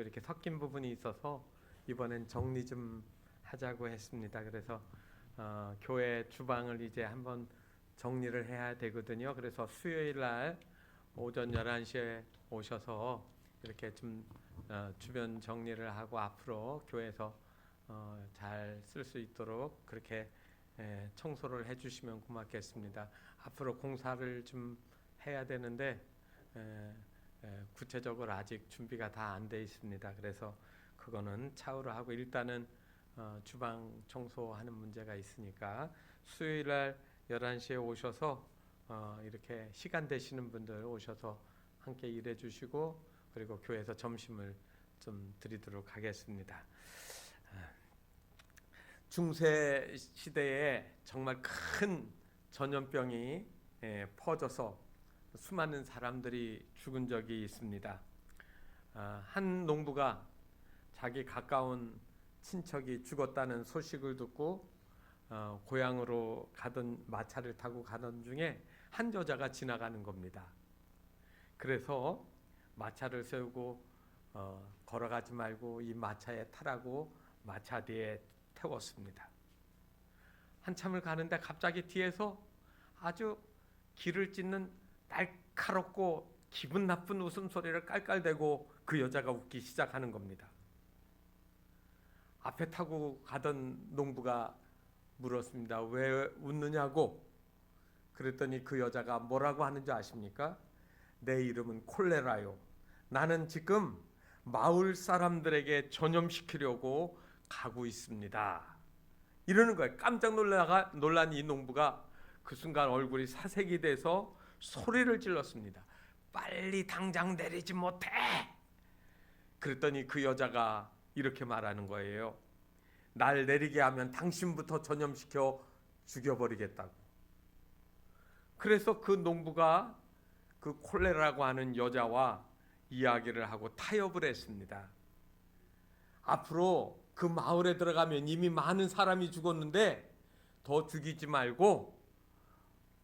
이렇게 섞인 부분이 있어서 이번엔 정리 좀 하자고 했습니다. 그래서 교회 주방을 이제 한번 정리를 해야 되거든요. 그래서 수요일 날 오전 11시에 오셔서 이렇게 좀 주변 정리를 하고 앞으로 교회에서 잘 쓸 수 있도록 그렇게 청소를 해주시면 고맙겠습니다. 앞으로 공사를 좀 해야 되는데 구체적으로 아직 준비가 다 안 돼 있습니다. 그래서 그거는 차후로 하고 일단은 주방 청소하는 문제가 있으니까 수요일 날 11시에 오셔서 이렇게 시간 되시는 분들 오셔서 함께 일해 주시고 그리고 교회에서 점심을 좀 드리도록 하겠습니다. 중세 시대에 정말 큰 전염병이 퍼져서 수많은 사람들이 죽은 적이 있습니다. 한 농부가 자기 가까운 친척이 죽었다는 소식을 듣고 고향으로 가던 마차를 타고 가던 중에 한 여자가 지나가는 겁니다. 그래서 마차를 세우고 걸어가지 말고 이 마차에 타라고 마차 뒤에 태웠습니다. 한참을 가는데 갑자기 뒤에서 아주 귀를 찢는 날카롭고 기분 나쁜 웃음소리를 깔깔대고 그 여자가 웃기 시작하는 겁니다. 앞에 타고 가던 농부가 물었습니다. 왜 웃느냐고. 그랬더니 그 여자가 뭐라고 하는 줄 아십니까? 내 이름은 콜레라요. 나는 지금 마을 사람들에게 전염시키려고 가고 있습니다. 이러는 거예요. 깜짝 놀란 이 농부가 그 순간 얼굴이 사색이 돼서 소리를 질렀습니다. 빨리 당장 내리지 못해. 그랬더니 그 여자가 이렇게 말하는 거예요. 날 내리게 하면 당신부터 전염시켜 죽여버리겠다고. 그래서 그 농부가 그 콜레라라고 하는 여자와 이야기를 하고 타협을 했습니다. 앞으로 그 마을에 들어가면 이미 많은 사람이 죽었는데 더 죽이지 말고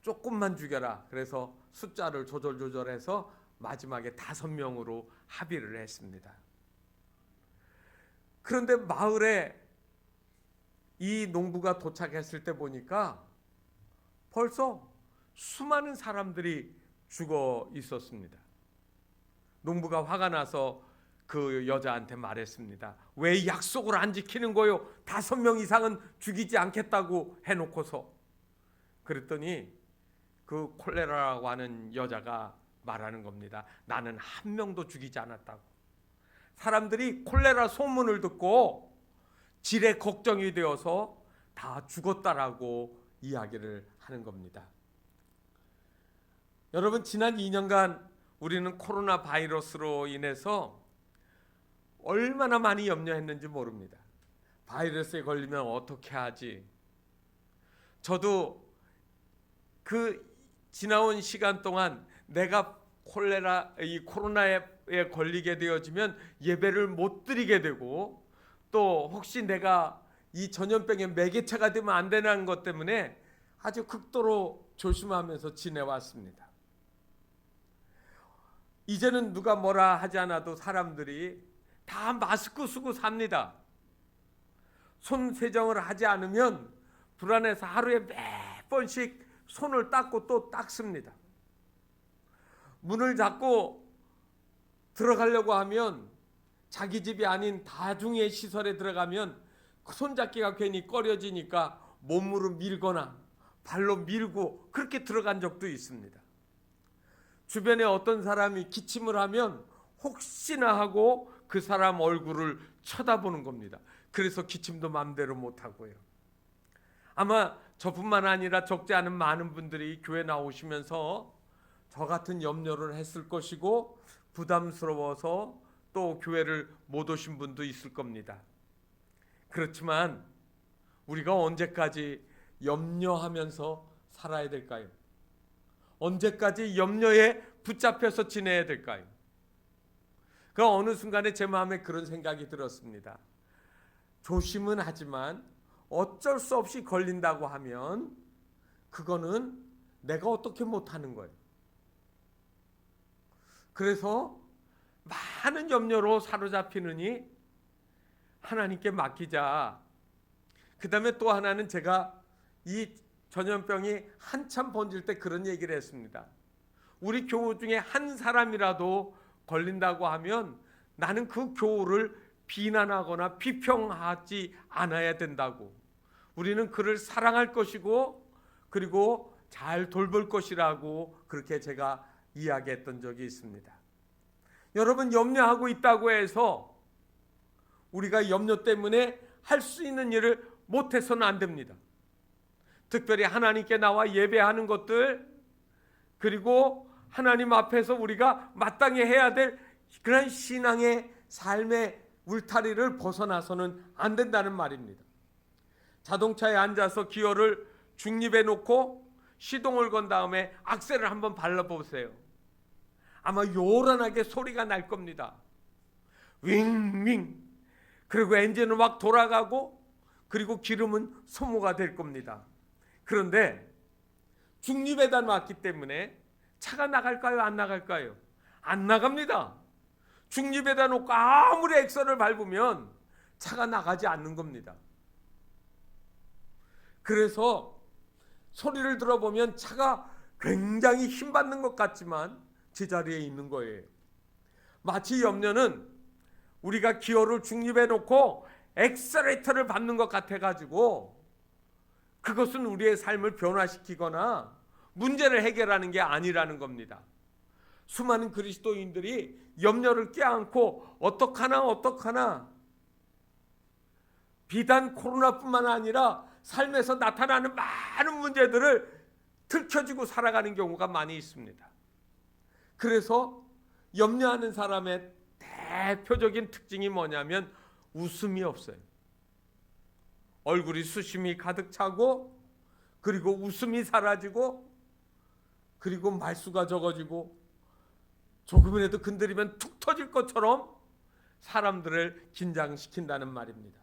조금만 죽여라. 그래서 숫자를 조절해서 마지막에 5명으로 합의를 했습니다. 그런데 마을에 이 농부가 도착했을 때 보니까 벌써 수많은 사람들이 죽어 있었습니다. 농부가 화가 나서 그 여자한테 말했습니다. 왜 약속을 안 지키는 거요? 5명 이상은 죽이지 않겠다고 해놓고서. 그랬더니 그 콜레라라고 하는 여자가 말하는 겁니다. 나는 한 명도 죽이지 않았다고. 사람들이 콜레라 소문을 듣고 질에 걱정이 되어서 다 죽었다라고 이야기를 하는 겁니다. 여러분, 지난 2년간 우리는 코로나 바이러스로 인해서 얼마나 많이 염려했는지 모릅니다. 바이러스에 걸리면 어떻게 하지? 저도 그 지나온 시간 동안 내가 이 코로나에 걸리게 되어지면 예배를 못 드리게 되고 또 혹시 내가 이 전염병의 매개체가 되면 안 되는 것 때문에 아주 극도로 조심하면서 지내왔습니다. 이제는 누가 뭐라 하지 않아도 사람들이 다 마스크 쓰고 삽니다. 손 세정을 하지 않으면 불안해서 하루에 몇 번씩 손을 닦고 또 닦습니다. 문을 닫고 들어가려고 하면 자기 집이 아닌 다중의 시설에 들어가면 손잡기가 괜히 꺼려지니까 몸으로 밀거나 발로 밀고 그렇게 들어간 적도 있습니다. 주변에 어떤 사람이 기침을 하면 혹시나 하고 그 사람 얼굴을 쳐다보는 겁니다. 그래서 기침도 마음대로 못하고요. 아마 저뿐만 아니라 적지 않은 많은 분들이 교회 나오시면서 저 같은 염려를 했을 것이고 부담스러워서 또 교회를 못 오신 분도 있을 겁니다. 그렇지만 우리가 언제까지 염려하면서 살아야 될까요? 언제까지 염려에 붙잡혀서 지내야 될까요? 그 어느 순간에 제 마음에 그런 생각이 들었습니다. 조심은 하지만 어쩔 수 없이 걸린다고 하면 그거는 내가 어떻게 못하는 거예요. 그래서 많은 염려로 사로잡히느니 하나님께 맡기자. 그 다음에 또 하나는 제가 이 전염병이 한참 번질 때 그런 얘기를 했습니다. 우리 교우 중에 한 사람이라도 걸린다고 하면 나는 그 교우를 비난하거나 비평하지 않아야 된다고. 우리는 그를 사랑할 것이고 그리고 잘 돌볼 것이라고 그렇게 제가 이야기했던 적이 있습니다. 여러분, 염려하고 있다고 해서 우리가 염려 때문에 할 수 있는 일을 못해서는 안 됩니다. 특별히 하나님께 나와 예배하는 것들, 그리고 하나님 앞에서 우리가 마땅히 해야 될 그런 신앙의 삶의 울타리를 벗어나서는 안 된다는 말입니다. 자동차에 앉아서 기어를 중립에 놓고 시동을 건 다음에 악셀을 한번 밟아보세요. 아마 요란하게 소리가 날 겁니다. 윙윙. 그리고 엔진은 막 돌아가고 그리고 기름은 소모가 될 겁니다. 그런데 중립에다 놨기 때문에 차가 나갈까요? 안 나갈까요? 안 나갑니다. 중립에다 놓고 아무리 엑셀을 밟으면 차가 나가지 않는 겁니다. 그래서 소리를 들어보면 차가 굉장히 힘받는 것 같지만 제자리에 있는 거예요. 마치 염려는 우리가 기어를 중립에 놓고 엑셀레이터를 밟는 것 같아가지고 그것은 우리의 삶을 변화시키거나 문제를 해결하는 게 아니라는 겁니다. 수많은 그리스도인들이 염려를 껴안고 어떡하나 비단 코로나뿐만 아니라 삶에서 나타나는 많은 문제들을 들켜지고 살아가는 경우가 많이 있습니다. 그래서 염려하는 사람의 대표적인 특징이 뭐냐면 웃음이 없어요. 얼굴이 수심이 가득 차고 그리고 웃음이 사라지고 그리고 말수가 적어지고 조금이라도 건드리면 툭 터질 것처럼 사람들을 긴장시킨다는 말입니다.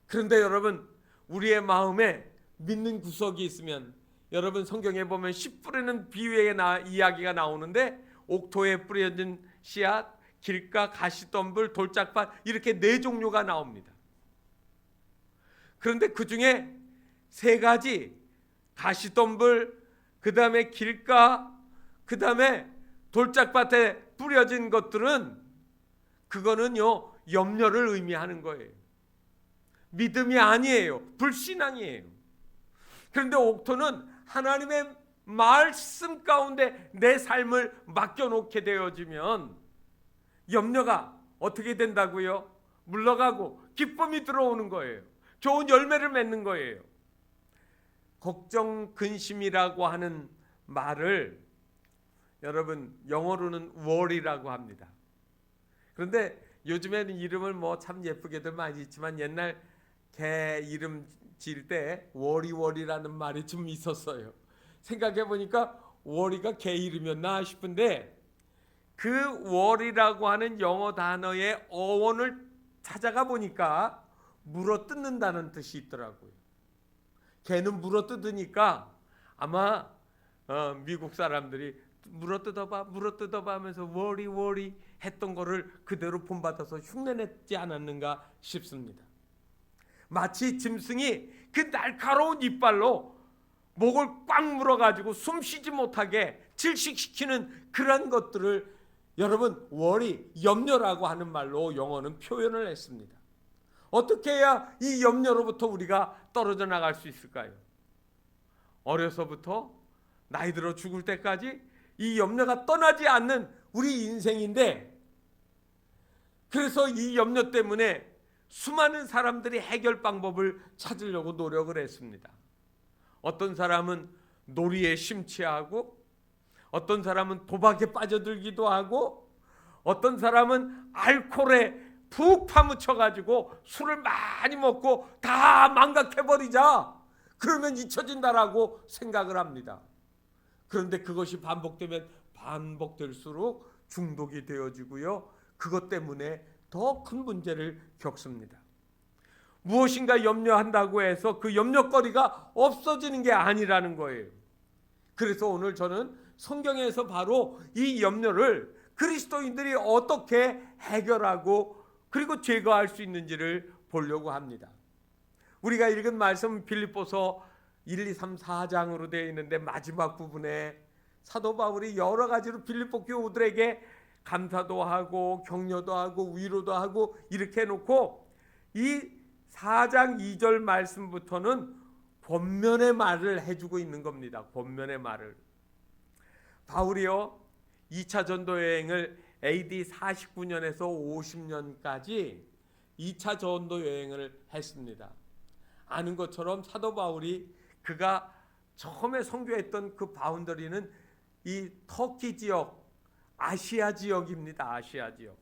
그런데 여러분, 우리의 마음에 믿는 구석이 있으면, 여러분 성경에 보면 씨 뿌리는 비유의 이야기가 나오는데 옥토에 뿌려진 씨앗, 길가, 가시덤불, 돌짝밭 이렇게 네 종류가 나옵니다. 그런데 그 중에 세 가지, 가시덤불, 그 다음에 길가, 그 다음에 돌짝밭에 뿌려진 것들은 그거는요 염려를 의미하는 거예요. 믿음이 아니에요. 불신앙이에요. 그런데 옥토는 하나님의 말씀 가운데 내 삶을 맡겨놓게 되어지면 염려가 어떻게 된다고요? 물러가고 기쁨이 들어오는 거예요. 좋은 열매를 맺는 거예요. 걱정, 근심이라고 하는 말을 여러분 영어로는 worry라고 합니다. 그런데 요즘에는 이름을 뭐 참 예쁘게들 많이 있지만 옛날 개 이름 지을 때 워리라는 말이 좀 있었어요. 생각해 보니까 워리가 개 이름이었나 싶은데 그 워리라고 하는 영어 단어의 어원을 찾아가 보니까 물어뜯는다는 뜻이 있더라고요. 개는 물어뜯으니까 아마 미국 사람들이 물어뜯어봐 하면서 워리 했던 거를 그대로 본받아서 흉내냈지 않았는가 싶습니다. 마치 짐승이 그 날카로운 이빨로 목을 꽉 물어가지고 숨 쉬지 못하게 질식시키는 그런 것들을 여러분 워리, 염려라고 하는 말로 영어는 표현을 했습니다. 어떻게 해야 이 염려로부터 우리가 떨어져 나갈 수 있을까요? 어려서부터 나이 들어 죽을 때까지 이 염려가 떠나지 않는 우리 인생인데, 그래서 이 염려 때문에 수많은 사람들이 해결 방법을 찾으려고 노력을 했습니다. 어떤 사람은 놀이에 심취하고, 어떤 사람은 도박에 빠져들기도 하고, 어떤 사람은 알코올에 푹 파묻혀가지고 술을 많이 먹고 다 망각해버리자, 그러면 잊혀진다라고 생각을 합니다. 그런데 그것이 반복되면 반복될수록 중독이 되어지고요, 그것 때문에 더 큰 문제를 겪습니다. 무엇인가 염려한다고 해서 그 염려거리가 없어지는 게 아니라는 거예요. 그래서 오늘 저는 성경에서 바로 이 염려를 그리스도인들이 어떻게 해결하고 그리고 제거할 수 있는지를 보려고 합니다. 우리가 읽은 말씀 빌립보서 1, 2, 3, 4장으로 되어 있는데 마지막 부분에 사도 바울이 여러 가지로 빌립보 교우들에게 감사도 하고 격려도 하고 위로도 하고 이렇게 해놓고 이 4장 2절 말씀부터는 권면의 말을 해주고 있는 겁니다. 권면의 말을. 바울이요 2차 전도 여행을 AD 49년에서 50년까지 2차 전도 여행을 했습니다. 아는 것처럼 사도 바울이 그가 처음에 선교했던 그 바운더리는 이 터키 지역, 아시아 지역입니다. 아시아 지역.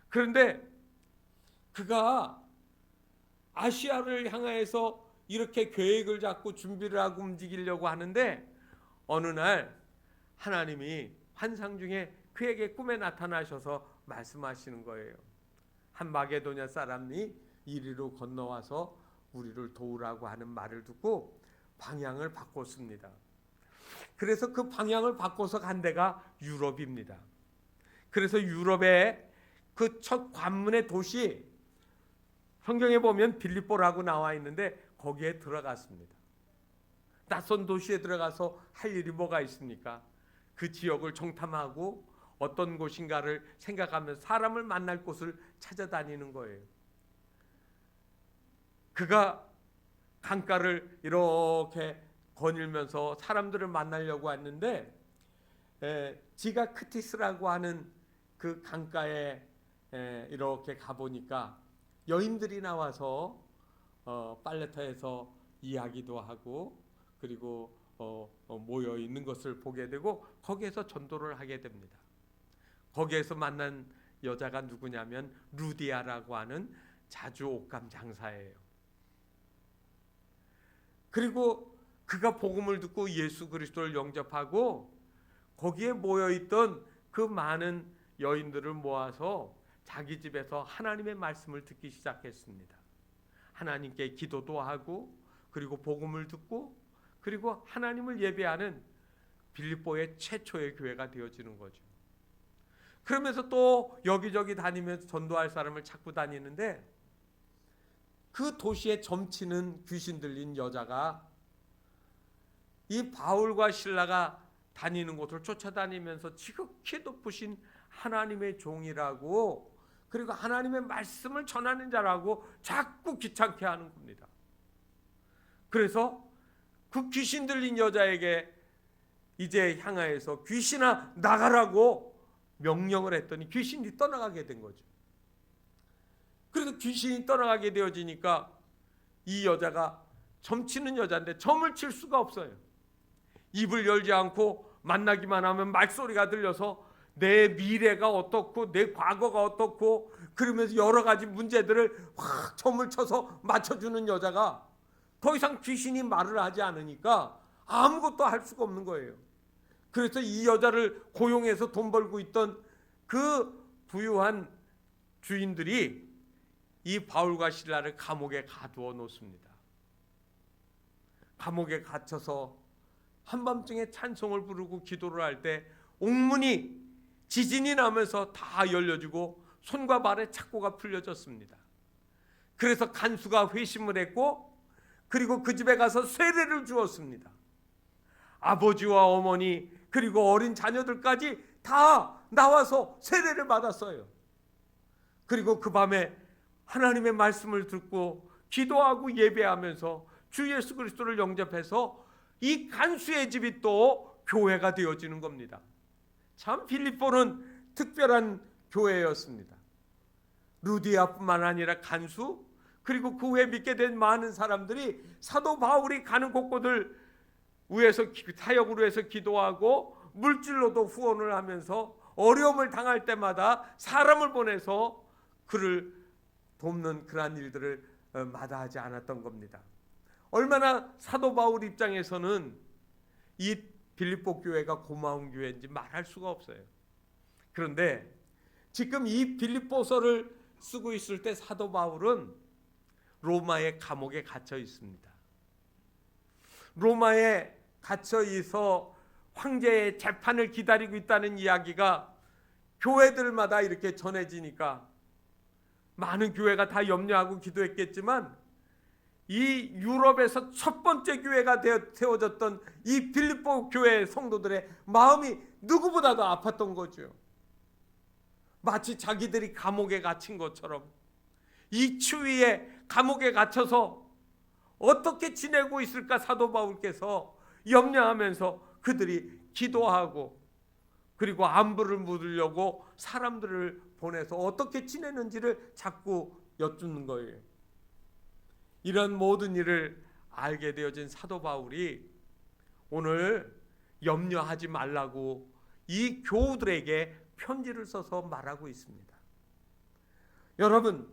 그런데 그가 아시아를 향해서 이렇게 계획을 잡고 준비를 하고 움직이려고 하는데 어느 날 하나님이 환상 중에 그에게 꿈에 나타나셔서 말씀하시는 거예요. 한 마게도냐 사람이 이리로 건너와서 우리를 도우라고 하는 말을 듣고 방향을 바꿨습니다. 그래서 그 방향을 바꿔서 간 데가 유럽입니다. 그래서 유럽의 그 첫 관문의 도시, 성경에 보면 빌립보라고 나와 있는데 거기에 들어갔습니다. 낯선 도시에 들어가서 할 일이 뭐가 있습니까? 그 지역을 정탐하고 어떤 곳인가를 생각하면서 사람을 만날 곳을 찾아다니는 거예요. 그가 강가를 이렇게 거닐면서 사람들을 만나려고 했는데 지가크티스라고 하는 그 강가에 이렇게 가보니까 여인들이 나와서 빨래터에서 이야기도 하고 그리고 모여 있는 것을 보게 되고 거기에서 전도를 하게 됩니다. 거기에서 만난 여자가 누구냐면 루디아라고 하는 자주 옷감 장사예요. 그리고 그가 복음을 듣고 예수 그리스도를 영접하고 거기에 모여있던 그 많은 여인들을 모아서 자기 집에서 하나님의 말씀을 듣기 시작했습니다. 하나님께 기도도 하고 그리고 복음을 듣고 그리고 하나님을 예배하는 빌립보의 최초의 교회가 되어지는 거죠. 그러면서 또 여기저기 다니면서 전도할 사람을 찾고 다니는데 그 도시에 점치는 귀신 들린 여자가 이 바울과 실라가 다니는 곳을 쫓아다니면서 지극히 높으신 하나님의 종이라고 그리고 하나님의 말씀을 전하는 자라고 자꾸 귀찮게 하는 겁니다. 그래서 그 귀신 들린 여자에게 이제 향하여서 귀신아 나가라고 명령을 했더니 귀신이 떠나가게 된 거죠. 그래서 귀신이 떠나가게 되어지니까 이 여자가 점치는 여자인데 점을 칠 수가 없어요. 입을 열지 않고 만나기만 하면 말소리가 들려서 내 미래가 어떻고 내 과거가 어떻고 그러면서 여러 가지 문제들을 확 점을 쳐서 맞춰주는 여자가 더 이상 귀신이 말을 하지 않으니까 아무것도 할 수가 없는 거예요. 그래서 이 여자를 고용해서 돈 벌고 있던 그 부유한 주인들이 이 바울과 실라를 감옥에 가두어 놓습니다. 감옥에 갇혀서 한밤중에 찬송을 부르고 기도를 할 때 옥문이 지진이 나면서 다 열려지고 손과 발의 착고가 풀려졌습니다. 그래서 간수가 회심을 했고 그리고 그 집에 가서 세례를 주었습니다. 아버지와 어머니 그리고 어린 자녀들까지 다 나와서 세례를 받았어요. 그리고 그 밤에 하나님의 말씀을 듣고 기도하고 예배하면서 주 예수 그리스도를 영접해서 이 간수의 집이 또 교회가 되어지는 겁니다. 참 빌립보는 특별한 교회였습니다. 루디아뿐만 아니라 간수 그리고 그 후에 믿게 된 많은 사람들이 사도 바울이 가는 곳곳을 위해서 사역으로 해서 기도하고 물질로도 후원을 하면서 어려움을 당할 때마다 사람을 보내서 그를 돕는 그러한 일들을 마다하지 않았던 겁니다. 얼마나 사도 바울 입장에서는 이 빌립보 교회가 고마운 교회인지 말할 수가 없어요. 그런데 지금 이 빌립보서를 쓰고 있을 때 사도 바울은 로마의 감옥에 갇혀 있습니다. 로마에 갇혀 있어 황제의 재판을 기다리고 있다는 이야기가 교회들마다 이렇게 전해지니까 많은 교회가 다 염려하고 기도했겠지만 이 유럽에서 첫 번째 교회가 세워졌던 이 빌립보 교회 성도들의 마음이 누구보다도 아팠던 거죠. 마치 자기들이 감옥에 갇힌 것처럼 이 추위에 감옥에 갇혀서 어떻게 지내고 있을까 사도 바울께서 염려하면서 그들이 기도하고 그리고 안부를 묻으려고 사람들을 보내서 어떻게 지내는지를 자꾸 여쭙는 거예요. 이런 모든 일을 알게 되어진 사도 바울이 오늘 염려하지 말라고 이 교우들에게 편지를 써서 말하고 있습니다. 여러분,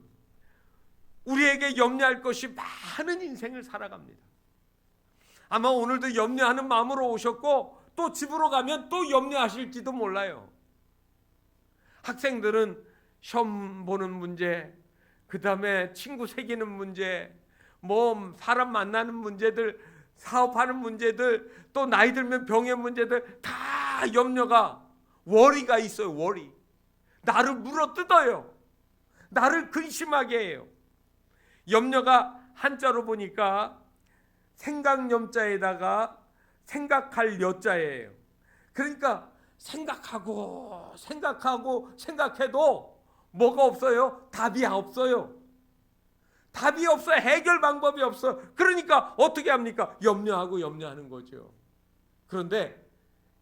우리에게 염려할 것이 많은 인생을 살아갑니다. 아마 오늘도 염려하는 마음으로 오셨고 또 집으로 가면 또 염려하실지도 몰라요. 학생들은 시험 보는 문제, 그 다음에 친구 사귀는 문제, 뭐 사람 만나는 문제들, 사업하는 문제들, 또 나이 들면 병의 문제들 다 염려가, 워리가 있어요. 워리. 나를 물어뜯어요. 나를 근심하게 해요. 염려가 한자로 보니까 생각염자에다가 생각할 여자예요. 그러니까 생각하고 생각해도 뭐가 없어요? 답이 없어요. 답이 없어요. 해결 방법이 없어요. 그러니까 어떻게 합니까? 염려하는 거죠. 그런데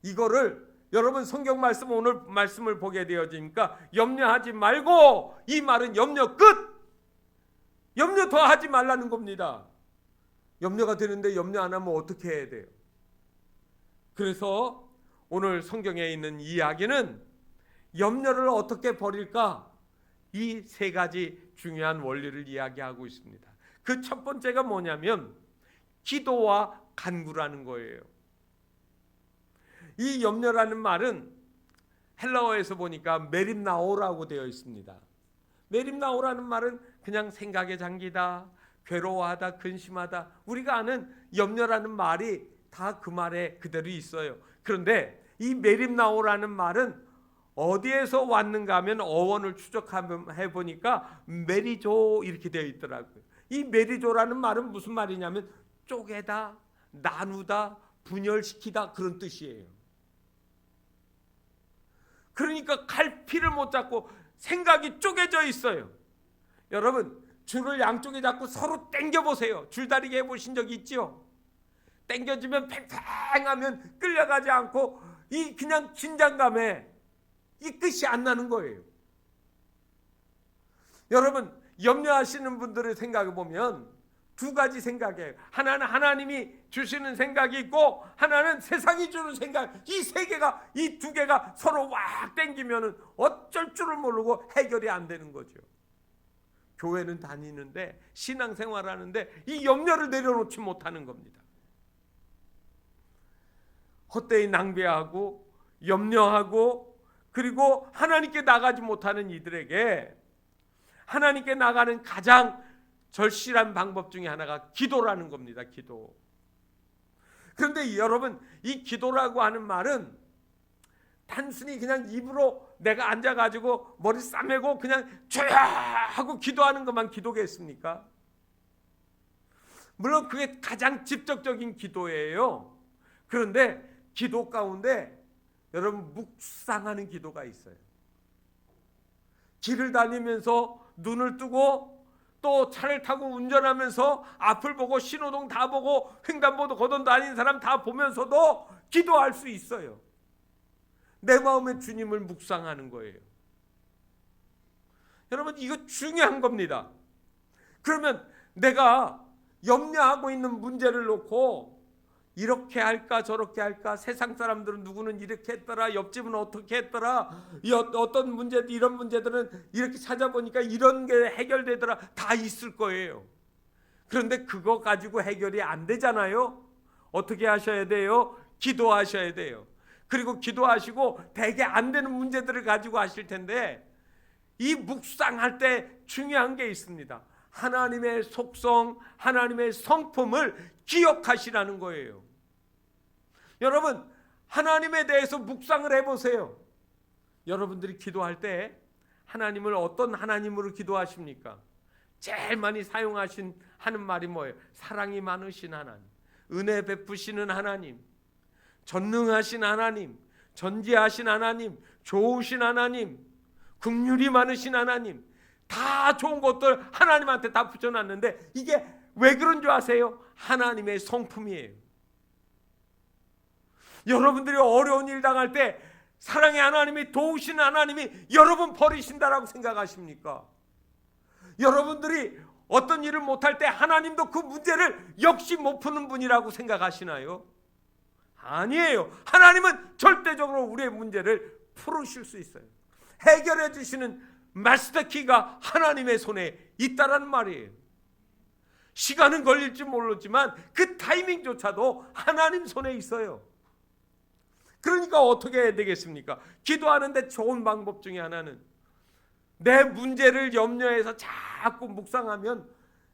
이거를 여러분 성경 말씀, 오늘 말씀을 보게 되어지니까 염려하지 말고, 이 말은 염려 끝! 염려 더 하지 말라는 겁니다. 염려가 되는데 염려 안 하면 어떻게 해야 돼요? 그래서 오늘 성경에 있는 이야기는 염려를 어떻게 버릴까? 이 세 가지 중요한 원리를 이야기하고 있습니다. 그 첫 번째가 뭐냐면 기도와 간구라는 거예요. 이 염려라는 말은 헬라어에서 보니까 메림나오라고 되어 있습니다. 메림나오라는 말은 그냥 생각에 잠기다, 괴로워하다, 근심하다, 우리가 아는 염려라는 말이 다 그 말에 그대로 있어요. 그런데 이 메림나오라는 말은 어디에서 왔는가 하면 어원을 추적해 보니까 메리조 이렇게 되어 있더라고요. 이 메리조라는 말은 무슨 말이냐면 쪼개다, 나누다, 분열시키다, 그런 뜻이에요. 그러니까 갈피를 못 잡고 생각이 쪼개져 있어요. 여러분, 줄을 양쪽에 잡고 서로 당겨보세요. 줄다리기 해보신 적이 있죠? 당겨지면 팽팽하면 끌려가지 않고 이 그냥 긴장감에 이 끝이 안 나는 거예요. 여러분, 염려하시는 분들의 생각을 보면 두 가지 생각이에요. 하나는 하나님이 주시는 생각이 있고, 하나는 세상이 주는 생각. 이 세 개가, 이 두 개가 서로 왁 땡기면은 어쩔 줄을 모르고 해결이 안 되는 거죠. 교회는 다니는데, 신앙생활하는데 이 염려를 내려놓지 못하는 겁니다. 헛되이 낭비하고 염려하고 그리고 하나님께 나가지 못하는 이들에게 하나님께 나가는 가장 절실한 방법 중에 하나가 기도라는 겁니다. 기도. 그런데 여러분, 이 기도라고 하는 말은 단순히 그냥 입으로 내가 앉아가지고 머리 싸매고 그냥 조야 하고 기도하는 것만 기도겠습니까? 물론 그게 가장 직접적인 기도예요. 그런데 기도 가운데 여러분 묵상하는 기도가 있어요. 길을 다니면서 눈을 뜨고 또 차를 타고 운전하면서 앞을 보고 신호등 다 보고 횡단보도 걷어 다니는 사람 다 보면서도 기도할 수 있어요. 내 마음에 주님을 묵상하는 거예요. 여러분, 이거 중요한 겁니다. 그러면 내가 염려하고 있는 문제를 놓고 이렇게 할까 저렇게 할까, 세상 사람들은 누구는 이렇게 했더라, 옆집은 어떻게 했더라, 어떤 문제들, 이런 문제들은 이렇게 찾아보니까 이런 게 해결되더라, 다 있을 거예요. 그런데 그거 가지고 해결이 안 되잖아요. 어떻게 하셔야 돼요? 기도하셔야 돼요. 그리고 기도하시고 대개 안 되는 문제들을 가지고 하실 텐데, 이 묵상할 때 중요한 게 있습니다. 하나님의 속성, 하나님의 성품을 기억하시라는 거예요. 여러분, 하나님에 대해서 묵상을 해보세요. 여러분들이 기도할 때 하나님을 어떤 하나님으로 기도하십니까? 제일 많이 하는 말이 뭐예요? 사랑이 많으신 하나님, 은혜 베푸시는 하나님, 전능하신 하나님, 전지하신 하나님, 좋으신 하나님, 긍휼이 많으신 하나님, 다 좋은 것들 하나님한테 다 붙여놨는데 이게 왜 그런 줄 아세요? 하나님의 성품이에요. 여러분들이 어려운 일 당할 때 사랑의 하나님이, 도우시는 하나님이 여러분 버리신다라고 생각하십니까? 여러분들이 어떤 일을 못할 때 하나님도 그 문제를 역시 못 푸는 분이라고 생각하시나요? 아니에요. 하나님은 절대적으로 우리의 문제를 풀으실 수 있어요. 해결해 주시는 마스터키가 하나님의 손에 있다라는 말이에요. 시간은 걸릴지 모르지만 그 타이밍조차도 하나님 손에 있어요. 그러니까 어떻게 해야 되겠습니까? 기도하는데 좋은 방법 중에 하나는, 내 문제를 염려해서 자꾸 묵상하면,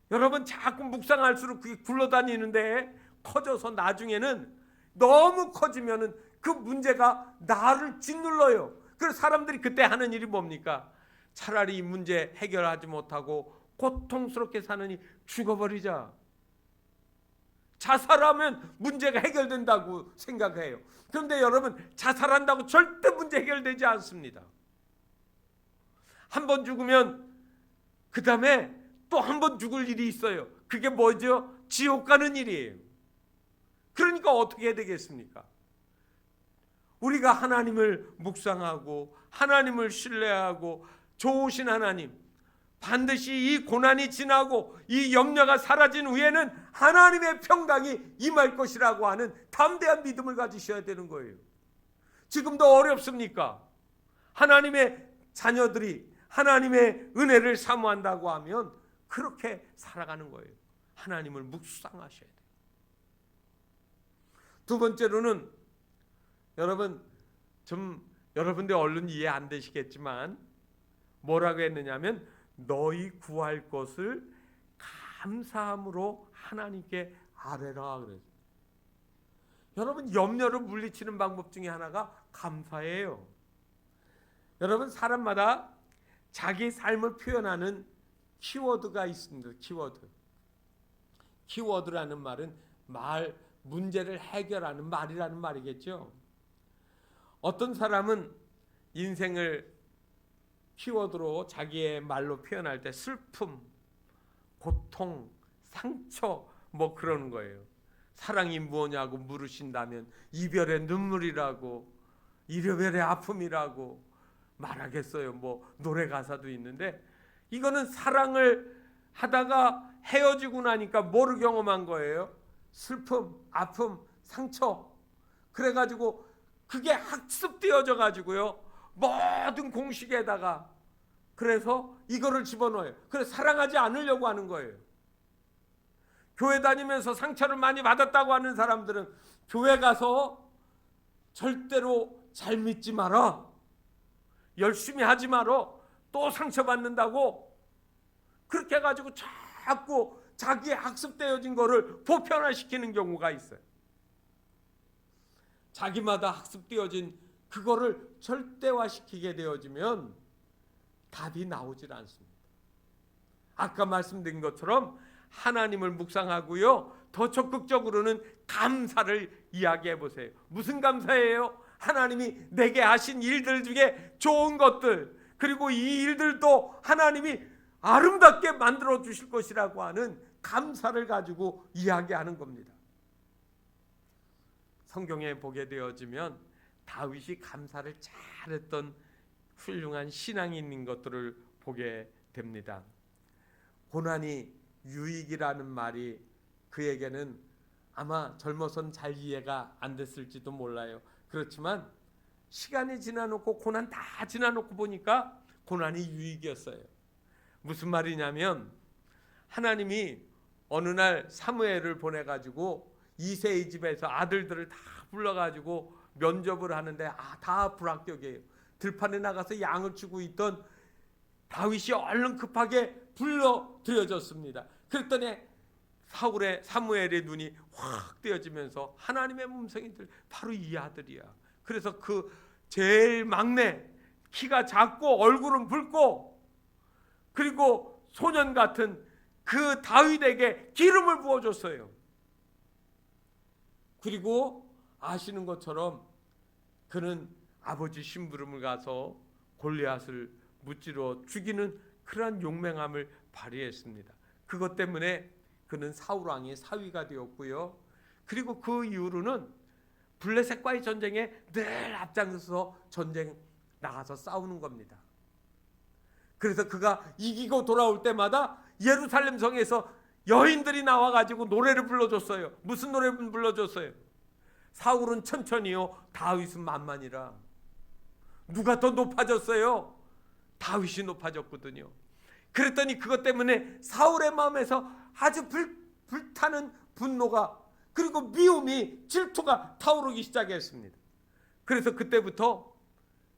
여러분 자꾸 묵상할수록 그게 굴러다니는데 커져서 나중에는 너무 커지면은 그 문제가 나를 짓눌러요. 그래서 사람들이 그때 하는 일이 뭡니까? 차라리 이 문제 해결하지 못하고 고통스럽게 사느니 죽어버리자. 자살하면 문제가 해결된다고 생각해요. 그런데 여러분, 자살한다고 절대 문제 해결되지 않습니다. 한 번 죽으면 그 다음에 또 한 번 죽을 일이 있어요. 그게 뭐죠? 지옥 가는 일이에요. 그러니까 어떻게 해야 되겠습니까? 우리가 하나님을 묵상하고 하나님을 신뢰하고 좋으신 하나님, 반드시 이 고난이 지나고 이 염려가 사라진 후에는 하나님의 평강이 임할 것이라고 하는 담대한 믿음을 가지셔야 되는 거예요. 지금도 어렵습니까? 하나님의 자녀들이 하나님의 은혜를 사모한다고 하면 그렇게 살아가는 거예요. 하나님을 묵상하셔야 돼요. 두 번째로는, 여러분들 얼른 이해 안 되시겠지만 뭐라고 했느냐면, 너희 구할 것을 감사함으로 하나님께 아뢰라 그래요. 여러분, 염려를 물리치는 방법 중에 하나가 감사예요. 여러분, 사람마다 자기 삶을 표현하는 키워드가 있습니다. 키워드라는 말은 문제를 해결하는 말이라는 말이겠죠. 어떤 사람은 인생을 키워드로 자기의 말로 표현할 때 슬픔, 고통, 상처 뭐 그러는 거예요. 사랑이 무엇냐고 물으신다면 이별의 눈물이라고, 이별의 아픔이라고 말하겠어요. 뭐 노래 가사도 있는데, 이거는 사랑을 하다가 헤어지고 나니까 뭐를 경험한 거예요? 슬픔, 아픔, 상처. 그래가지고 그게 학습되어져 가지고요, 모든 공식에다가, 그래서 이거를 집어넣어요. 그래서 사랑하지 않으려고 하는 거예요. 교회 다니면서 상처를 많이 받았다고 하는 사람들은 교회 가서 절대로 잘 믿지 마라, 열심히 하지 마라, 또 상처받는다고 그렇게 해가지고 자꾸 자기의 학습되어진 거를 보편화시키는 경우가 있어요. 자기마다 학습되어진 그거를 절대화시키게 되어지면 답이 나오질 않습니다. 아까 말씀드린 것처럼 하나님을 묵상하고요, 더 적극적으로는 감사를 이야기해 보세요. 무슨 감사예요? 하나님이 내게 하신 일들 중에 좋은 것들, 그리고 이 일들도 하나님이 아름답게 만들어 주실 것이라고 하는 감사를 가지고 이야기하는 겁니다. 성경에 보게 되어지면 다윗이 감사를 잘했던 훌륭한 신앙이 있는 것들을 보게 됩니다. 고난이 유익이라는 말이 그에게는 아마 젊어서는 잘 이해가 안 됐을지도 몰라요. 그렇지만 시간이 지나놓고, 고난 다 지나놓고 보니까 고난이 유익이었어요. 무슨 말이냐면, 하나님이 어느 날 사무엘을 보내가지고 이새의 집에서 아들들을 다 불러가지고 면접을 하는데 다 불합격이에요. 들판에 나가서 양을 치고 있던 다윗이 얼른 급하게 불러들여졌습니다. 그랬더니 사무엘의 눈이 확 뜨여지면서 하나님의 음성이 바로 이 아들이야. 그래서 그 제일 막내 키가 작고 얼굴은 붉고 그리고 소년 같은 그 다윗에게 기름을 부어줬어요. 그리고 아시는 것처럼 그는 아버지 심부름을 가서 골리앗을 무찌러 죽이는 그러한 용맹함을 발휘했습니다. 그것 때문에 그는 사울 왕의 사위가 되었고요. 그리고 그 이후로는 블레셋과의 전쟁에 늘 앞장서서 전쟁 나가서 싸우는 겁니다. 그래서 그가 이기고 돌아올 때마다 예루살렘 성에서 여인들이 나와가지고 노래를 불러줬어요. 무슨 노래 불러줬어요? 사울은 천천히요, 다윗은 만만이라. 누가 더 높아졌어요? 다윗이 높아졌거든요. 그랬더니 그것 때문에 사울의 마음에서 아주 불타는 분노가, 그리고 미움이, 질투가 타오르기 시작했습니다. 그래서 그때부터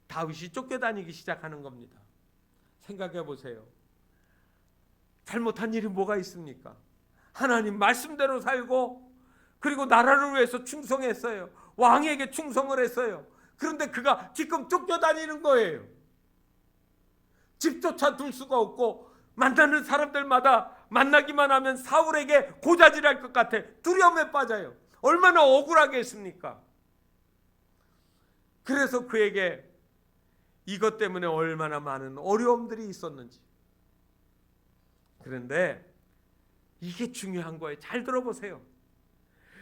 다윗이 쫓겨다니기 시작하는 겁니다. 생각해 보세요. 잘못한 일이 뭐가 있습니까? 하나님 말씀대로 살고 그리고 나라를 위해서 충성했어요. 왕에게 충성을 했어요. 그런데 그가 지금 쫓겨다니는 거예요. 집조차 둘 수가 없고 만나는 사람들마다 만나기만 하면 사울에게 고자질할 것 같아 두려움에 빠져요. 얼마나 억울하게 했습니까? 그래서 그에게 이것 때문에 얼마나 많은 어려움들이 있었는지. 그런데 이게 중요한 거예요. 잘 들어보세요.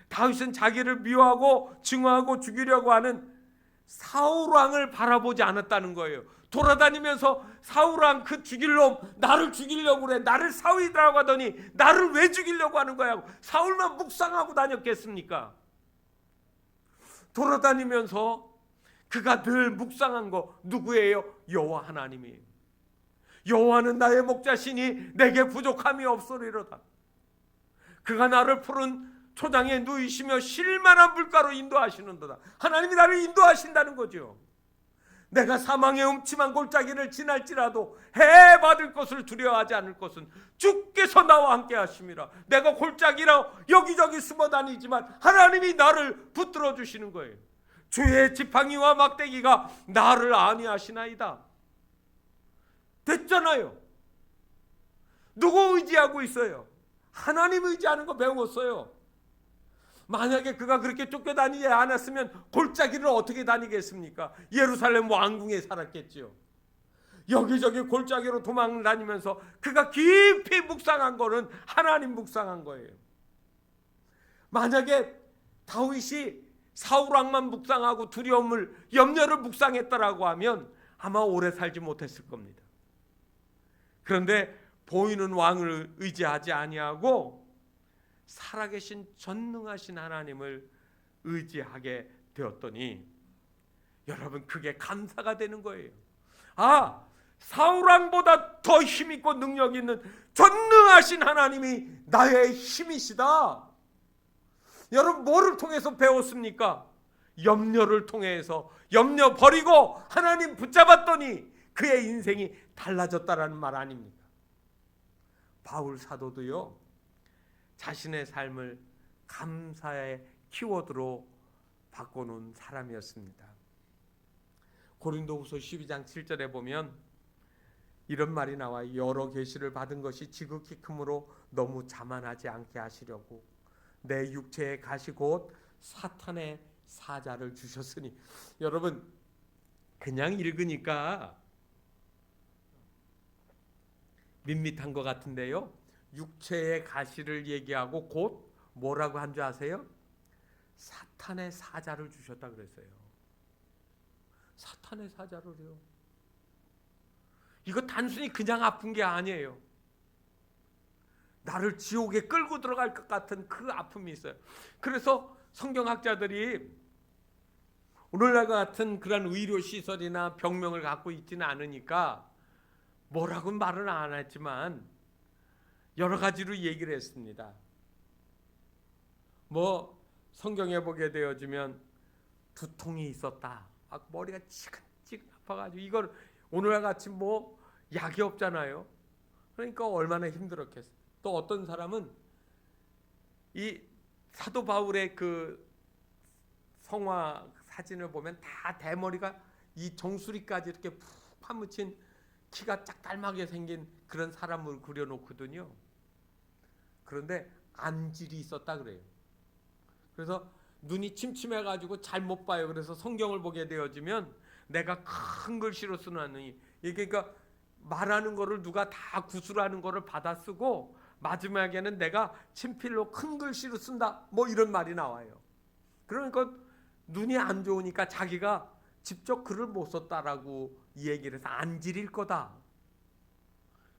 다윗은 자기를 미워하고 증오하고 죽이려고 하는 사울 왕을 바라보지 않았다는 거예요. 돌아다니면서 사울 왕 그 죽일 놈, 나를 죽이려고 그래, 나를 사위라고 하더니 나를 왜 죽이려고 하는 거야? 사울만 묵상하고 다녔겠습니까? 돌아다니면서 그가 늘 묵상한 거 누구예요? 여호와 하나님이에요. 여호와는 나의 목자시니 내게 부족함이 없으리로다. 그가 나를 푸른 초장에 누이시며 쉴만한 물가로 인도하시는도다. 하나님이 나를 인도하신다는 거죠. 내가 사망의 음침한 골짜기를 지날지라도 해 받을 것을 두려워하지 않을 것은 주께서 나와 함께 하심이라. 내가 골짜기라 여기저기 숨어 다니지만 하나님이 나를 붙들어 주시는 거예요. 주의 지팡이와 막대기가 나를 안위하시나이다. 됐잖아요. 누구 의지하고 있어요? 하나님 의지하는 거 배웠어요. 만약에 그가 그렇게 쫓겨다니지 않았으면 골짜기를 어떻게 다니겠습니까? 예루살렘 왕궁에 살았겠지요. 여기저기 골짜기로 도망을 다니면서 그가 깊이 묵상한 거는 하나님 묵상한 거예요. 만약에 다윗이 사울 왕만 묵상하고 두려움을, 염려를 묵상했다라고 하면 아마 오래 살지 못했을 겁니다. 그런데 보이는 왕을 의지하지 아니하고 살아계신 전능하신 하나님을 의지하게 되었더니 여러분 그게 감사가 되는 거예요. 아, 사울왕보다 더 힘있고 능력 있는 전능하신 하나님이 나의 힘이시다. 여러분 뭐를 통해서 배웠습니까? 염려를 통해서 염려 버리고 하나님 붙잡았더니 그의 인생이 달라졌다라는 말 아닙니까? 바울 사도도요, 자신의 삶을 감사의 키워드로 바꿔놓은 사람이었습니다. 고린도후서 12장 7절에 보면 이런 말이 나와요. 여러 계시를 받은 것이 지극히 크므로 너무 자만하지 않게 하시려고 내 육체의 가시 곧 사탄의 사자를 주셨으니. 여러분 그냥 읽으니까 밋밋한 것 같은데요, 육체의 가시를 얘기하고 곧 뭐라고 한 줄 아세요? 사탄의 사자를 주셨다 그랬어요. 사탄의 사자를요. 이거 단순히 그냥 아픈 게 아니에요. 나를 지옥에 끌고 들어갈 것 같은 그 아픔이 있어요. 그래서 성경학자들이 오늘날 같은 그런 의료시설이나 병명을 갖고 있지는 않으니까 뭐라고 말은 안 했지만 여러 가지로 얘기를 했습니다. 뭐 성경에 보게 되어지면 두통이 있었다. 머리가 지근지근 아파가지고 이걸 오늘날 같이 뭐 약이 없잖아요. 그러니까 얼마나 힘들었겠어요. 또 어떤 사람은 이 사도 바울의 그 성화 사진을 보면 다 대머리가 이 정수리까지 이렇게 푹 파묻힌 키가 짝달막하게 생긴 그런 사람을 그려놓거든요. 그런데 안질이 있었다 그래요. 그래서 눈이 침침해가지고 잘 못 봐요. 그래서 성경을 보게 되어지면 내가 큰 글씨로 쓰노니, 이게 그러니까 말하는 거를 누가 다 구술하는 거를 받아 쓰고 마지막에는 내가 친필로 큰 글씨로 쓴다, 뭐 이런 말이 나와요. 그러니까 눈이 안 좋으니까 자기가 직접 글을 못 썼다라고 이 얘기를 해서 안질일 거다.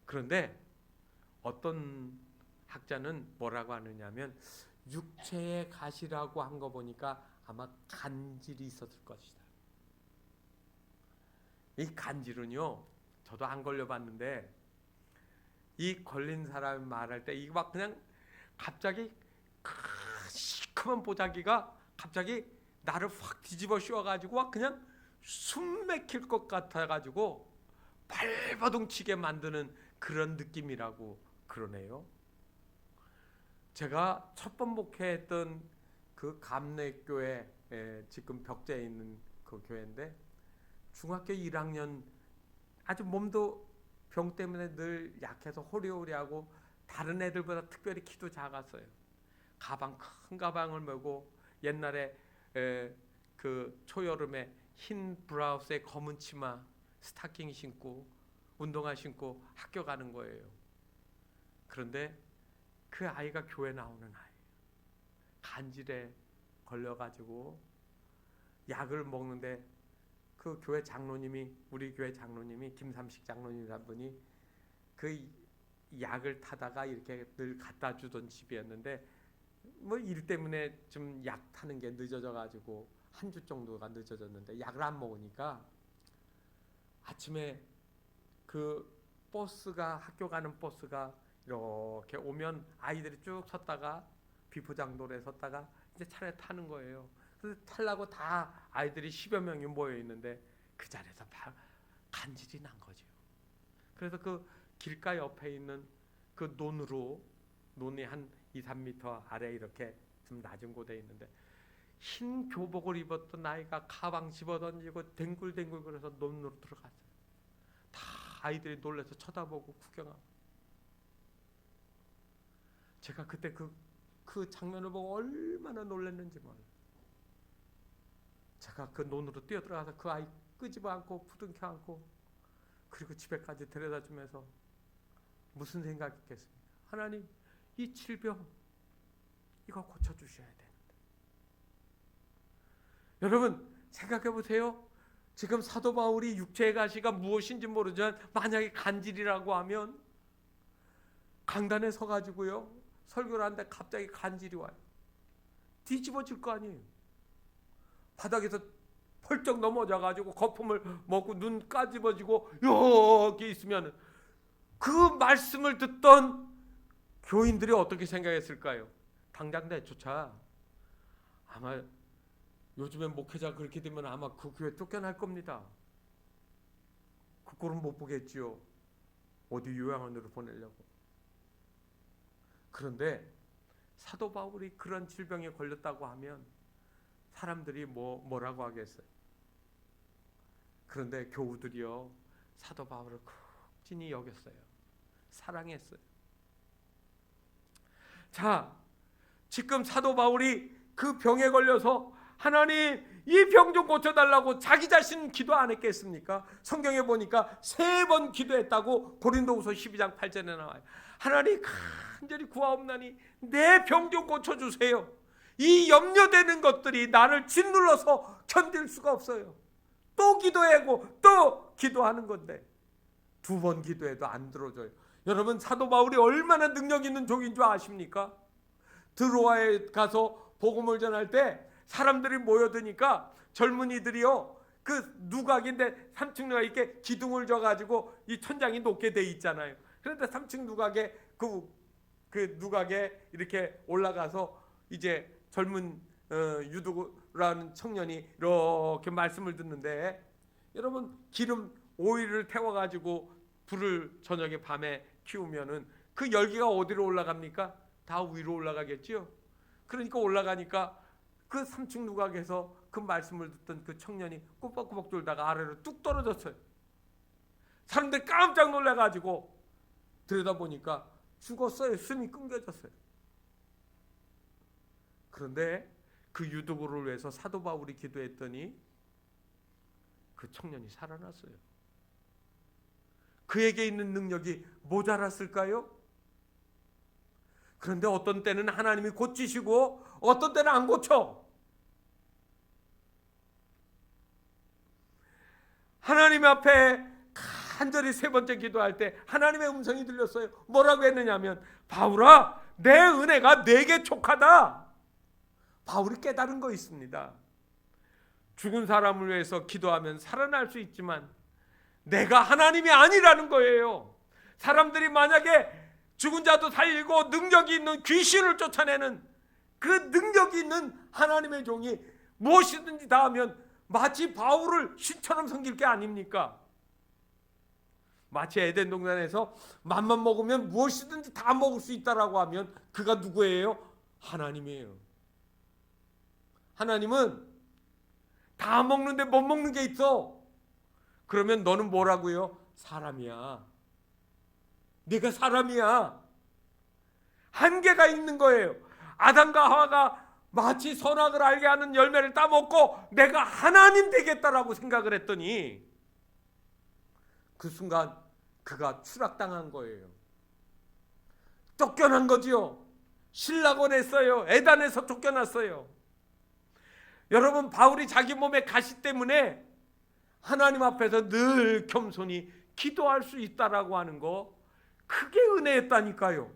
그런데 어떤 학자는 뭐라고 하느냐면 육체의 가시라고 한 거 보니까 아마 간질이 있었을 것이다. 이 간질은요, 저도 안 걸려봤는데 이 걸린 사람이 말할 때 이거 막 그냥 갑자기 시커먼 보자기가 갑자기 나를 확 뒤집어 씌워가지고 막 그냥 숨 막힐 것 같아가지고 발버둥치게 만드는 그런 느낌이라고 그러네요. 제가 첫 번 목회했던 그 감내교회, 지금 벽제에 있는 그 교회인데 중학교 1학년 아주 몸도 병 때문에 늘 약해서 호리호리하고 다른 애들보다 특별히 키도 작았어요. 큰 가방을 메고 옛날에 그 초여름에 흰 브라우스에 검은 치마 스타킹 신고 운동화 신고 학교 가는 거예요. 그런데 그 아이가 교회 나오는 아이, 간질에 걸려가지고 약을 먹는데 그 교회 장로님이, 우리 교회 장로님이 김삼식 장로님이라는 분이 그 약을 타다가 이렇게 늘 갖다 주던 집이었는데 뭐 일 때문에 좀 약 타는 게 늦어져 가지고 한 주 정도가 늦어졌는데 약을 안 먹으니까 아침에 그 버스가, 학교 가는 버스가 이렇게 오면 아이들이 쭉 섰다가 비포장도로에 섰다가 이제 차례 타는 거예요. 그래서 타려고 다 아이들이 10여 명이 모여 있는데 그 자리에서 간질이 난 거죠. 그래서 그 길가 옆에 있는 그 논이 한 2, 3m 아래 이렇게 좀 낮은 곳에 있는데 흰 교복을 입었던 아이가 가방 집어던지고 댕굴댕굴 그래서 논으로 들어갔어요. 다 아이들이 놀라서 쳐다보고 구경하고. 제가 그때 그 장면을 보고 얼마나 놀랐는지 몰라요. 제가 그 논으로 뛰어들어가서 그 아이 끄집어 안고 부둥켜 안고 그리고 집에까지 데려다 주면서 무슨 생각했겠습니까? 하나님, 이 질병 이거 고쳐주셔야 되는데. 여러분 생각해 보세요. 지금 사도 바울이 육체의 가시가 무엇인지 모르지만 만약에 간질이라고 하면 강단에 서가지고요 설교를 하는데 갑자기 간질이 와요. 뒤집어질 거 아니에요. 바닥에서 펄쩍 넘어져가지고 거품을 먹고 눈 까집어지고 여기 있으면 그 말씀을 듣던 교인들이 어떻게 생각했을까요? 당장 내쫓아. 아마 요즘에 목회자 그렇게 되면 아마 그 교회 쫓겨날 겁니다. 그 꼴은 못 보겠지요. 어디 요양원으로 보내려고. 그런데 사도 바울이 그런 질병에 걸렸다고 하면 사람들이 뭐라고 하겠어요? 그런데 교우들이요 사도 바울을 극진히 여겼어요. 사랑했어요. 자, 지금 사도 바울이 그 병에 걸려서 하나님 이 병 좀 고쳐달라고 자기 자신 기도 안 했겠습니까? 성경에 보니까 3번 기도했다고 고린도후서 12장 8절에 나와요. 하나님 간절히 구하옵나니 내 병 좀 고쳐주세요. 이 염려되는 것들이 나를 짓눌러서 견딜 수가 없어요. 또 기도하고 또 기도하는 건데 2번 기도해도 안 들어줘요. 여러분 사도 바울이 얼마나 능력 있는 종인 줄 아십니까? 드로아에 가서 복음을 전할 때 사람들이 모여드니까 젊은이들이요 그 누각인데 3층 누각 이렇게 기둥을 져가지고 이 천장이 높게 돼 있잖아요. 그런데 3층 누각에 그 누각에 이렇게 올라가서 이제 젊은 유두라는 청년이 이렇게 말씀을 듣는데 여러분 기름 오일을 태워가지고 불을 저녁에 밤에 키우면은 그 열기가 어디로 올라갑니까? 다 위로 올라가겠지요. 그러니까 올라가니까 그 3층 누각에서 그 말씀을 듣던 그 청년이 꾸벅꾸벅 졸다가 아래로 뚝 떨어졌어요. 사람들이 깜짝 놀라가지고 들여다보니까 죽었어요. 숨이 끊겨졌어요. 그런데 그 유두부를 위해서 사도 바울이 기도했더니 그 청년이 살아났어요. 그에게 있는 능력이 모자랐을까요? 그런데 어떤 때는 하나님이 고치시고 어떤 때는 안 고쳐. 하나님 앞에 간절히 세 번째 기도할 때 하나님의 음성이 들렸어요. 뭐라고 했느냐면, 바울아, 내 은혜가 내게 족하다. 바울이 깨달은 거 있습니다. 죽은 사람을 위해서 기도하면 살아날 수 있지만 내가 하나님이 아니라는 거예요. 사람들이 만약에 죽은 자도 살리고 능력이 있는 귀신을 쫓아내는 그 능력이 있는 하나님의 종이 무엇이든지 다 하면 마치 바울을 신처럼 섬길 게 아닙니까? 마치 에덴 동산에서 맘만 먹으면 무엇이든지 다 먹을 수 있다라고 하면 그가 누구예요? 하나님이에요. 하나님은 다 먹는데 못 먹는 게 있어. 그러면 너는 뭐라고요? 사람이야. 네가 사람이야. 한계가 있는 거예요. 아담과 하와가 마치 선악을 알게 하는 열매를 따먹고 내가 하나님 되겠다라고 생각을 했더니 그 순간 그가 추락당한 거예요. 쫓겨난 거지요. 신라곤 했어요. 에단에서 쫓겨났어요. 여러분, 바울이 자기 몸의 가시 때문에 하나님 앞에서 늘 겸손히 기도할 수 있다라고 하는 거, 크게 은혜였다니까요.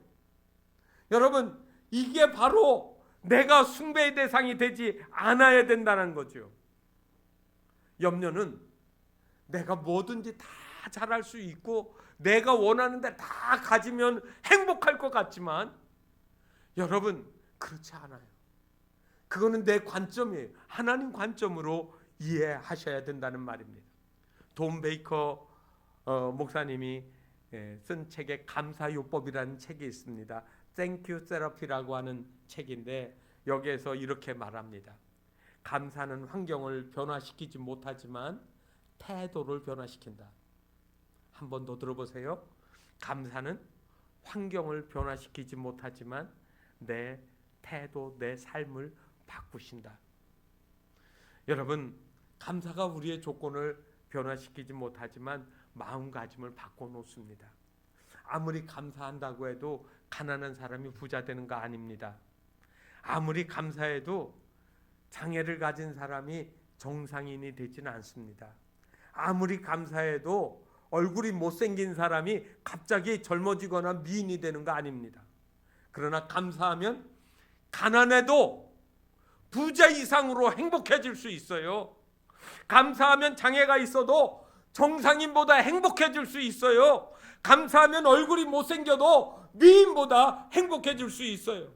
여러분, 이게 바로 내가 숭배의 대상이 되지 않아야 된다는 거죠. 염려는 내가 뭐든지 다 잘할 수 있고 내가 원하는 데 다 가지면 행복할 것 같지만 여러분, 그렇지 않아요. 그거는 내 관점이에요. 하나님 관점으로 이해하셔야 된다는 말입니다. 돈 베이커 목사님이 쓴 책에 감사요법이라는 책이 있습니다. Thank You Therapy라고 하는 책인데 여기에서 이렇게 말합니다. 감사는 환경을 변화시키지 못하지만 태도를 변화시킨다. 한 번 더 들어보세요. 감사는 환경을 변화시키지 못하지만 내 태도, 내 삶을 바꾸신다. 여러분, 감사가 우리의 조건을 변화시키지 못하지만 마음가짐을 바꿔놓습니다. 아무리 감사한다고 해도 가난한 사람이 부자 되는 거 아닙니다. 아무리 감사해도 장애를 가진 사람이 정상인이 되지는 않습니다. 아무리 감사해도 얼굴이 못생긴 사람이 갑자기 젊어지거나 미인이 되는 거 아닙니다. 그러나 감사하면 가난해도 부자 이상으로 행복해질 수 있어요. 감사하면 장애가 있어도 정상인보다 행복해질 수 있어요. 감사하면 얼굴이 못생겨도 미인보다 행복해질 수 있어요.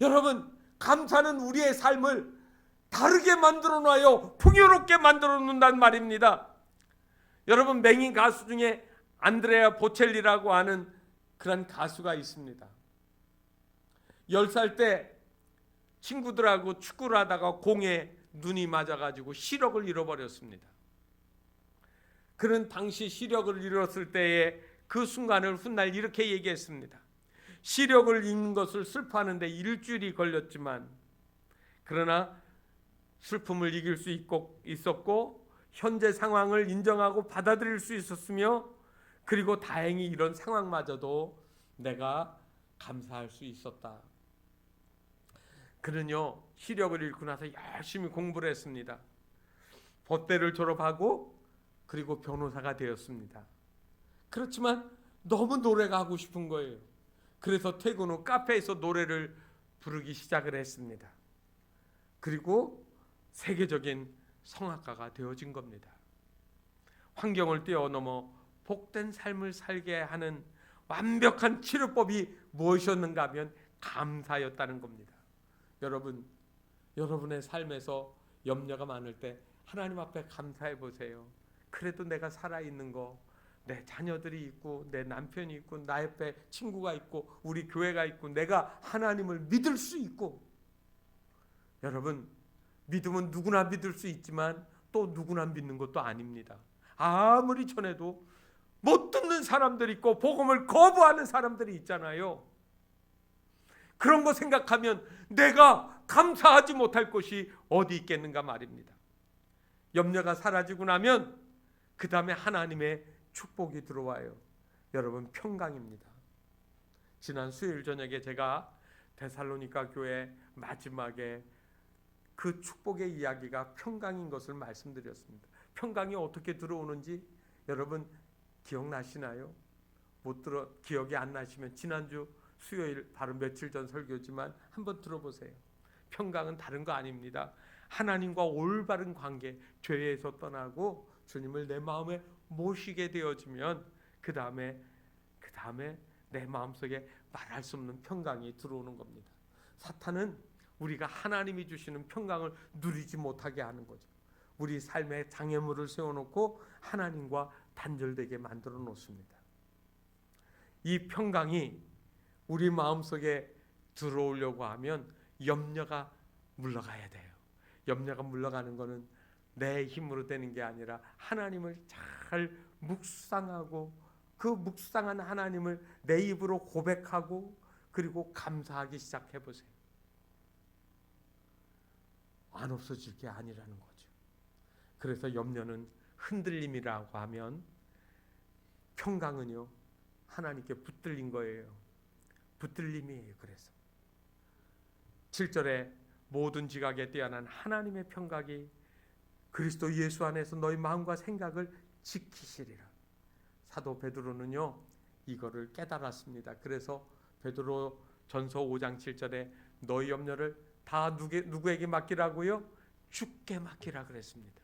여러분, 감사는 우리의 삶을 다르게 만들어 놔요. 풍요롭게 만들어 놓는단 말입니다. 여러분, 맹인 가수 중에 안드레아 보첼리라고 하는 그런 가수가 있습니다. 10살 때 친구들하고 축구를 하다가 공에 눈이 맞아가지고 시력을 잃어버렸습니다. 그는 당시 시력을 잃었을 때의 그 순간을 훗날 이렇게 얘기했습니다. 시력을 잃는 것을 슬퍼하는데 일주일이 걸렸지만 그러나 슬픔을 이길 수 있었고 현재 상황을 인정하고 받아들일 수 있었으며 그리고 다행히 이런 상황마저도 내가 감사할 수 있었다. 그는요, 시력을 잃고 나서 열심히 공부를 했습니다. 법대를 졸업하고 그리고 변호사가 되었습니다. 그렇지만 너무 노래가 하고 싶은 거예요. 그래서 퇴근 후 카페에서 노래를 부르기 시작을 했습니다. 그리고 세계적인 성악가가 되어진 겁니다. 환경을 뛰어넘어 복된 삶을 살게 하는 완벽한 치료법이 무엇이었는가 하면 감사였다는 겁니다. 여러분, 여러분의 삶에서 염려가 많을 때 하나님 앞에 감사해 보세요. 그래도 내가 살아있는 거, 내 자녀들이 있고 내 남편이 있고 나 옆에 친구가 있고 우리 교회가 있고 내가 하나님을 믿을 수 있고. 여러분, 믿음은 누구나 믿을 수 있지만 또 누구나 믿는 것도 아닙니다. 아무리 전해도 못 듣는 사람들이 있고 복음을 거부하는 사람들이 있잖아요. 그런 거 생각하면 내가 감사하지 못할 것이 어디 있겠는가 말입니다. 염려가 사라지고 나면 그 다음에 하나님의 축복이 들어와요. 여러분, 평강입니다. 지난 수요일 저녁에 제가 데살로니가 교회 마지막에 그 축복의 이야기가 평강인 것을 말씀드렸습니다. 평강이 어떻게 들어오는지 여러분 기억나시나요? 기억이 안 나시면 지난주 수요일 바로 며칠 전 설교지만 한번 들어보세요. 평강은 다른 거 아닙니다. 하나님과 올바른 관계, 죄에서 떠나고 주님을 내 마음에 모시게 되어지면 그 다음에 내 마음속에 말할 수 없는 평강이 들어오는 겁니다. 사탄은 우리가 하나님이 주시는 평강을 누리지 못하게 하는 거죠. 우리 삶에 장애물을 세워놓고 하나님과 단절되게 만들어 놓습니다. 이 평강이 우리 마음속에 들어오려고 하면 염려가 물러가야 돼요. 염려가 물러가는 것은 내 힘으로 되는 게 아니라 하나님을 잘 묵상하고 그 묵상한 하나님을 내 입으로 고백하고 그리고 감사하기 시작해 보세요. 안 없어질 게 아니라는 거죠. 그래서 염려는 흔들림이라고 하면 평강은요 하나님께 붙들린 거예요. 붙들림이에요. 그래서 7절에 모든 지각에 뛰어난 하나님의 평강이 그리스도 예수 안에서 너희 마음과 생각을 지키시리라. 사도 베드로는요 이거를 깨달았습니다. 그래서 베드로 전서 5장 7절에 너희 염려를 다 누구에게 맡기라고요? 주께 맡기라 그랬습니다.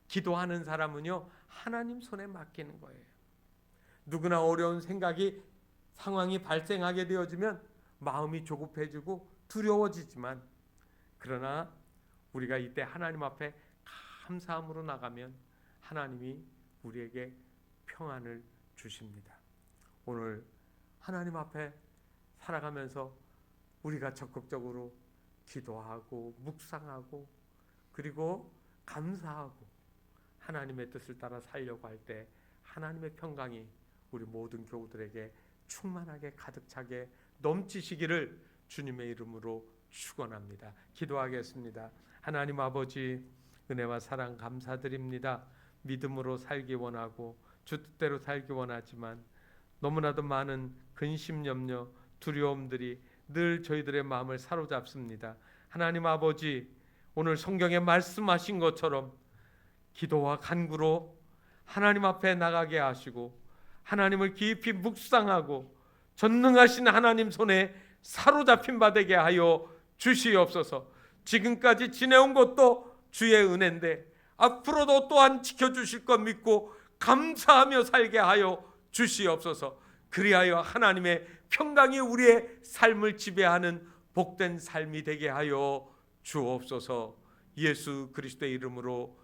기도하는 사람은요 하나님 손에 맡기는 거예요. 누구나 어려운 상황이 발생하게 되어지면 마음이 조급해지고 두려워지지만 그러나 우리가 이때 하나님 앞에 감사함으로 나가면 하나님이 우리에게 평안을 주십니다. 오늘 하나님 앞에 살아가면서 우리가 적극적으로 기도하고 묵상하고 그리고 감사하고 하나님의 뜻을 따라 살려고 할 때 하나님의 평강이 우리 모든 교우들에게 충만하게 가득 차게 넘치시기를 주님의 이름으로 축원합니다. 기도하겠습니다. 하나님 아버지 은혜와 사랑 감사드립니다. 믿음으로 살기 원하고 주 뜻대로 살기 원하지만 너무나도 많은 근심, 염려, 두려움들이 늘 저희들의 마음을 사로잡습니다. 하나님 아버지 오늘 성경에 말씀하신 것처럼 기도와 간구로 하나님 앞에 나가게 하시고 하나님을 깊이 묵상하고 전능하신 하나님 손에 사로잡힌 바 되게 하여 주시옵소서. 지금까지 지내온 것도 주의 은혜인데 앞으로도 또한 지켜주실 것 믿고 감사하며 살게 하여 주시옵소서. 그리하여 하나님의 평강이 우리의 삶을 지배하는 복된 삶이 되게 하여 주옵소서. 예수 그리스도의 이름으로